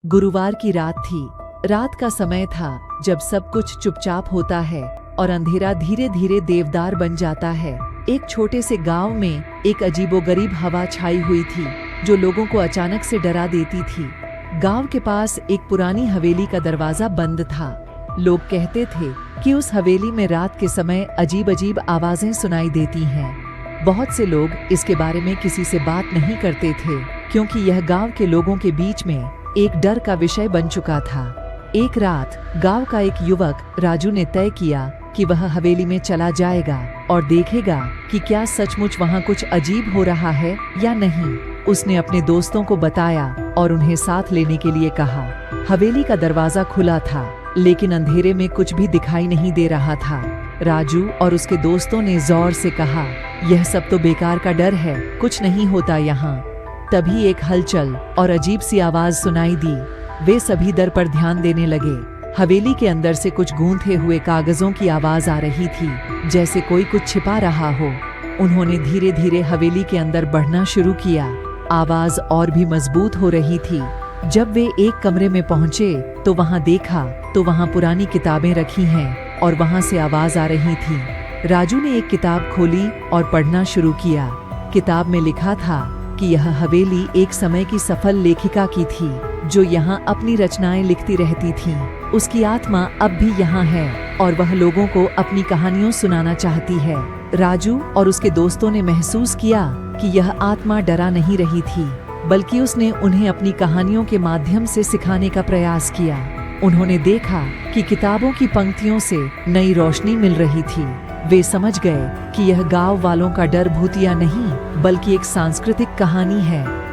गुरुवार की रात थी। रात का समय था जब सब कुछ चुपचाप होता है और अंधेरा धीरे धीरे देवदार बन जाता है। एक छोटे से गांव में एक अजीबोगरीब हवा छाई हुई थी जो लोगों को अचानक से डरा देती थी। गांव के पास एक पुरानी हवेली का दरवाजा बंद था। लोग कहते थे कि उस हवेली में रात के समय अजीब अजीब आवाजें सुनाई देती हैं। बहुत से लोग इसके बारे में किसी से बात नहीं करते थे क्योंकि यह गांव के लोगों के बीच में एक डर का विषय बन चुका था। एक रात गांव का एक युवक राजू ने तय किया कि वह हवेली में चला जाएगा और देखेगा कि क्या सचमुच वहां कुछ अजीब हो रहा है या नहीं। उसने अपने दोस्तों को बताया और उन्हें साथ लेने के लिए कहा। हवेली का दरवाजा खुला था लेकिन अंधेरे में कुछ भी दिखाई नहीं दे रहा था। राजू और उसके दोस्तों ने जोर से कहा, यह सब तो बेकार का डर है, कुछ नहीं होता यहाँ। तभी एक हलचल और अजीब सी आवाज सुनाई दी। वे सभी दर पर ध्यान देने लगे। हवेली के अंदर से कुछ गूंथे हुए कागजों की आवाज आ रही थी, जैसे कोई कुछ छिपा रहा हो। उन्होंने धीरे धीरे हवेली के अंदर बढ़ना शुरू किया। आवाज और भी मजबूत हो रही थी। जब वे एक कमरे में पहुंचे तो वहां देखा तो वहां पुरानी किताबें रखी हैं और वहां से आवाज आ रही थी। राजू ने एक किताब खोली और पढ़ना शुरू किया। किताब में लिखा था कि यह हवेली एक समय की सफल लेखिका की थी जो यहाँ अपनी रचनाएं लिखती रहती थी। उसकी आत्मा अब भी यहाँ है और वह लोगों को अपनी कहानियों सुनाना चाहती है। राजू और उसके दोस्तों ने महसूस किया कि यह आत्मा डरा नहीं रही थी, बल्कि उसने उन्हें अपनी कहानियों के माध्यम से सिखाने का प्रयास किया। उन्होंने देखा कि किताबों की पंक्तियों से नई रोशनी मिल रही थी। वे समझ गए कि यह गांव वालों का डर भूतिया नहीं, बल्कि एक सांस्कृतिक कहानी है।